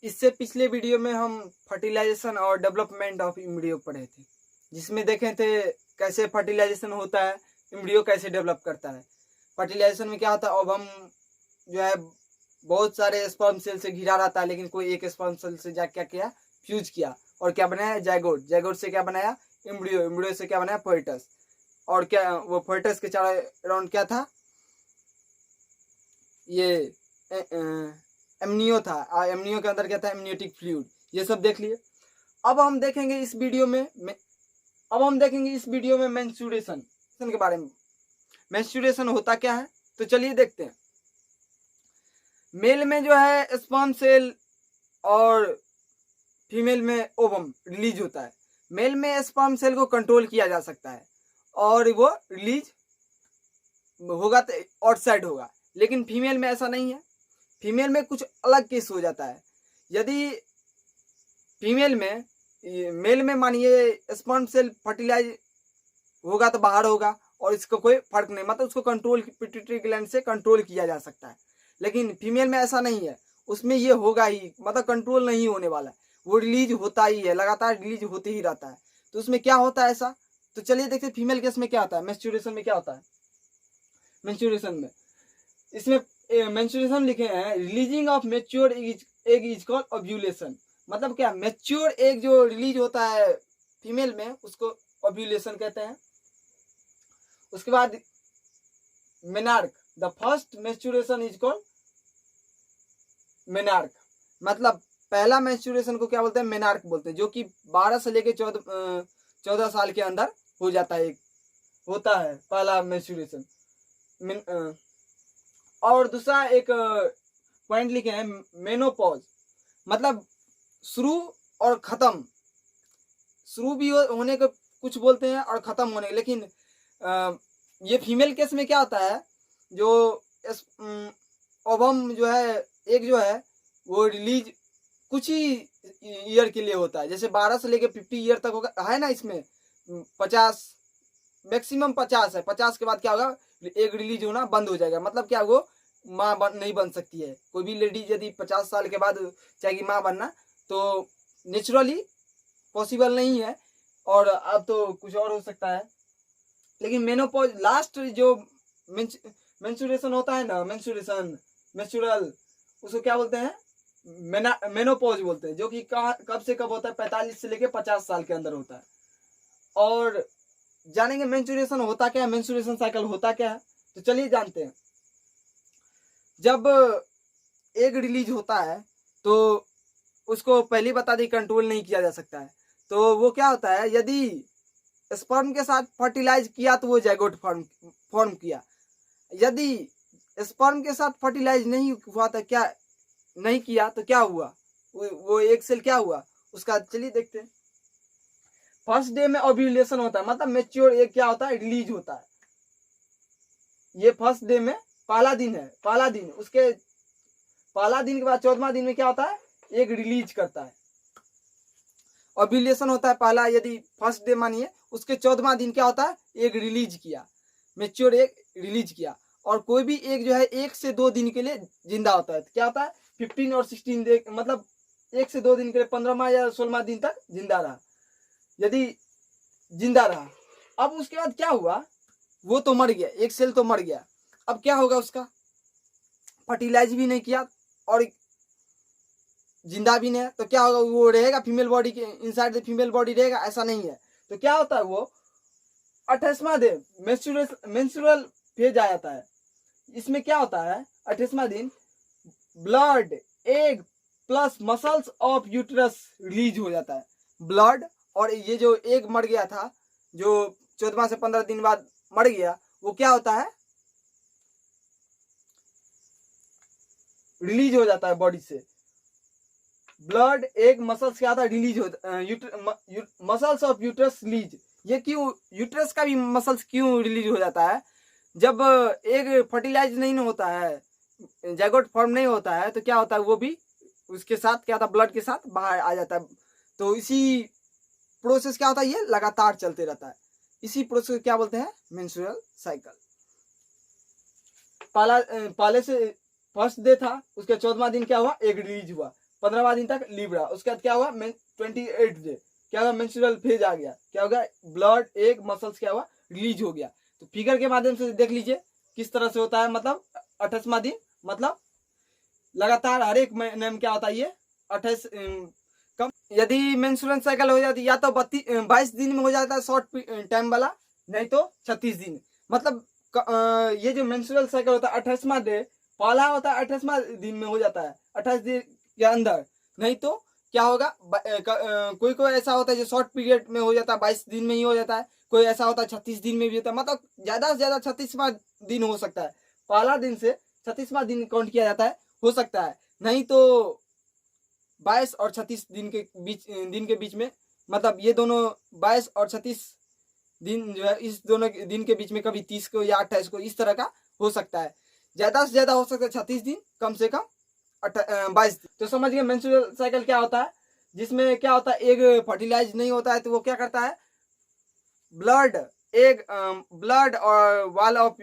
इससे पिछले वीडियो में हम फर्टिलाइजेशन और डेवलपमेंट ऑफ एम्ब्रियो पढ़े थे, जिसमें देखे थे कैसे फर्टिलाइजेशन होता है, एम्ब्रियो कैसे डेवलप करता है। फर्टिलाइजेशन में क्या होता है, अब हम जो है बहुत सारे स्पर्म सेल से घिरा रहता है, लेकिन कोई एक स्पर्म सेल से जा क्या किया, फ्यूज किया और क्या बनाया, जाइगोट। जाइगोट से क्या बनाया, एम्ब्रियो। एम्ब्रियो से क्या बनाया, फोएटस। और क्या वो फोएटस के चारों राउंड क्या था, ये एमनियो था। एमनियो के अंदर क्या था, एमनियोटिक फ्लूइड। ये सब देख लिए। अब हम देखेंगे इस वीडियो में मेंस्ट्रुएशन के बारे में। मेंस्ट्रुएशन होता क्या है, तो चलिए देखते हैं। मेल में जो है स्पर्म सेल और फीमेल में ओवम रिलीज होता है। मेल में स्पर्म सेल को कंट्रोल किया जा सकता है और वो रिलीज होगा तो आउटसाइड होगा, लेकिन फीमेल में ऐसा नहीं है। फीमेल में कुछ अलग केस हो जाता है। यदि फीमेल में, मेल में मानिए स्पर्म सेल फर्टिलाइज होगा तो बाहर होगा और इसका कोई फर्क नहीं, मतलब उसको कंट्रोल पिट्यूटरी ग्लैंड से कंट्रोल किया जा सकता है। लेकिन फीमेल में ऐसा नहीं है, उसमें ये होगा ही, मतलब कंट्रोल नहीं होने वाला है, वो रिलीज होता ही है, लगातार रिलीज होते ही रहता है। तो उसमें क्या होता है ऐसा, तो चलिए देखते हैं फीमेल केस में क्या होता है, मेंस्ट्रुएशन में क्या होता है। मेंस्ट्रुएशन में इसमें मेंस्ट्रुएशन लिखे हैं, releasing of mature egg is called ovulation. मतलब क्या, मैच्योर एग जो रिलीज होता है फीमेल में, उसको ओव्यूलेशन कहते हैं। उसके बाद menarche, the first menstruation is called menarche. मतलब पहला मेंस्ट्रुएशन को क्या बोलते हैं, मेनार्क बोलते हैं, जो कि 12 से लेके 14 साल के अंदर हो जाता है, होता है पहला मेंस्ट्रुएशन। और दूसरा एक पॉइंट लिखे हैं, मेनोपॉज। मतलब शुरू और खत्म, शुरू भी होने को कुछ बोलते हैं और खत्म होने, लेकिन ये फीमेल केस में क्या होता है, जो ओवम जो है, एक जो है वो रिलीज कुछ ही ईयर के लिए होता है। जैसे 12 से लेके 50 ईयर तक होगा, है ना। इसमें 50 मैक्सिमम 50 है, 50 के बाद क्या होगा, एग रिलीज होना बंद हो जाएगा। मतलब क्या, वो माँ नहीं बन सकती है। कोई भी लेडीज यदि 50 साल के बाद चाहेगी माँ बनना, तो नेचुरली पॉसिबल नहीं है, और अब तो कुछ और हो सकता है। लेकिन मेनोपॉज लास्ट जो मेंस्ट्रुएशन होता है ना, मेंस्ट्रुअल, उसको क्या बोलते हैं, मेनोपॉज बोलते हैं, जो कि कब से कब होता है, 45 से लेके 50 साल के अंदर होता है। और जानेंगे मेंस्ट्रुएशन होता क्या है, मेंस्ट्रुएशन साइकिल होता क्या है, तो चलिए जानते हैं। जब एग रिलीज होता है तो उसको पहले बता दी कंट्रोल नहीं किया जा सकता है। तो वो क्या होता है, यदि स्पर्म के साथ फर्टिलाइज किया तो वो जाइगोट फॉर्म किया। यदि स्पर्म के साथ फर्टिलाइज नहीं हुआ तो क्या, नहीं किया तो क्या हुआ, वो एक सेल क्या हुआ उसका, चलिए देखते हैं। फर्स्ट डे में ओव्यूलेशन होता है, मतलब मैच्योर एग क्या होता है, रिलीज होता है। ये फर्स्ट डे में पहला दिन है, पहला दिन, उसके पहला दिन के बाद 14वां दिन में क्या होता है, एग रिलीज करता है। ओव्यूलेशन होता है पहला, यदि फर्स्ट डे मानिए, उसके 14वां दिन क्या होता है, एग रिलीज किया, मैच्योर एग रिलीज किया। और कोई भी एग जो है 1 से 2 दिन के लिए जिंदा होता है। तो क्या होता है, 15 और 16 डे, मतलब 1 से 2 दिन के लिए, 15वां या 16वां दिन तक जिंदा रहा, यदि जिंदा रहा। अब उसके बाद क्या हुआ, वो तो मर गया, एक सेल तो मर गया। अब क्या होगा, उसका फर्टिलाइज भी नहीं किया और जिंदा भी नहीं है, तो क्या होगा, वो रहेगा फीमेल बॉडी के इनसाइड द फीमेल बॉडी रहेगा, ऐसा नहीं है। तो क्या होता है, वो 28वां दिन मेंस्ट्रुअल फेज आ जाता है। इसमें क्या होता है, 28वां दिन blood, egg plus muscles of uterus release हो जाता है। ब्लड और ये जो एग मर गया था, जो 14वां से 15 दिन बाद मर गया, वो क्या होता है, रिलीज हो जाता है बॉडी से। ब्लड, एग, मसल्स क्या था, रिलीज होता, मसल्स ऑफ यूट्रस रिलीज। ये क्यों, यूट्रस का भी मसल्स क्यों रिलीज हो जाता है, जब एग फर्टिलाइज नहीं होता है, जाइगोट फॉर्म नहीं होता है, तो क्या होता है, वो भी उसके साथ क्या था, ब्लड के साथ बाहर आ जाता है। तो इसी प्रोसेस क्या होता है, ये लगातार चलते रहता है। इसी प्रोसेस क्या बोलते हैं, मेंस्ट्रुअल साइकिल। पहले से फर्स्ट डे था, उसके 14वां दिन क्या हुआ, एग रिलीज हुआ। 15वां दिन तक लिब्रा, उसके बाद क्या हुआ 28 डे क्या होगा मेंस्ट्रुअल फेज आ गया, क्या होगा ब्लड एग मसल्स क्या हुआ रिलीज हो गया। तो फिगर के माध्यम से देख लीजिए किस तरह से होता है, मतलब 28वां दिन, मतलब लगातार हर एक महीने में क्या होता है ये 28 कम। यदि मेंस्ट्रुअल साइकिल हो जाती या तो 22 दिन में हो जाता है शॉर्ट टाइम वाला, नहीं तो 36 दिन, मतलब ये जो मेंस्ट्रुअल साइकिल होता है 28वां डे पहला होता है 28वां दिन में हो जाता है 28 दिन के अंदर, नहीं तो क्या होगा कोई कोई ऐसा होता है जो शॉर्ट पीरियड में हो जाता है 22 दिन में ही हो जाता है, कोई ऐसा होता है 36 दिन में भी होता है, मतलब ज्यादा से ज्यादा 36वां दिन हो सकता है, पहला दिन से 36वां दिन काउंट किया जाता है, हो सकता है, नहीं तो 22 और 36 दिन के बीच में, मतलब ये दोनों 22 और 36 दिन जो है इस दोनों दिन के बीच में कभी 30 को या 28 को इस तरह का हो सकता है, ज्यादा से ज्यादा हो सकता है 36 दिन, कम से कम 22 दिन। तो समझ गए मेंस्ट्रुअल साइकिल क्या होता है, जिसमें क्या होता है एग फर्टिलाइज नहीं होता है तो वो क्या करता है ब्लड और wall of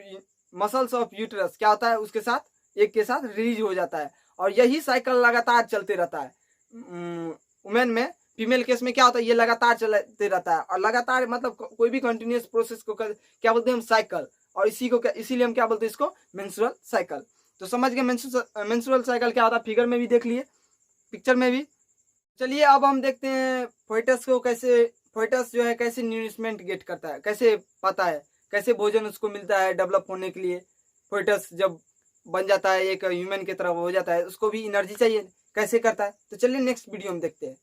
muscles of uterus क्या होता है उसके साथ एक के साथ रिलीज हो जाता है, और यही साइकिल लगातार चलते रहता है। वुमेन में, फीमेल केस में क्या होता है ये लगातार चलते रहता है, और लगातार मतलब कोई भी कंटिन्यूअस प्रोसेस को क्या बोलते हैं हम साइकिल, और इसीलिए हम क्या बोलते हैं इसको मेंस्ट्रुअल साइकिल। तो समझ गए मेंस्ट्रुअल साइकिल क्या होता है, फिगर में भी देख लिए, पिक्चर में भी। चलिए अब हम देखते हैं फोइटस को कैसे, फोइटस जो है कैसे न्यूरिशमेंट गेट करता है, कैसे पाता है, कैसे भोजन उसको मिलता है डेवलप होने के लिए। फोइटस जब बन जाता है एक ह्यूमन की तरह हो जाता है, उसको भी एनर्जी चाहिए, कैसे करता है, तो चलिए नेक्स्ट वीडियो में देखते हैं।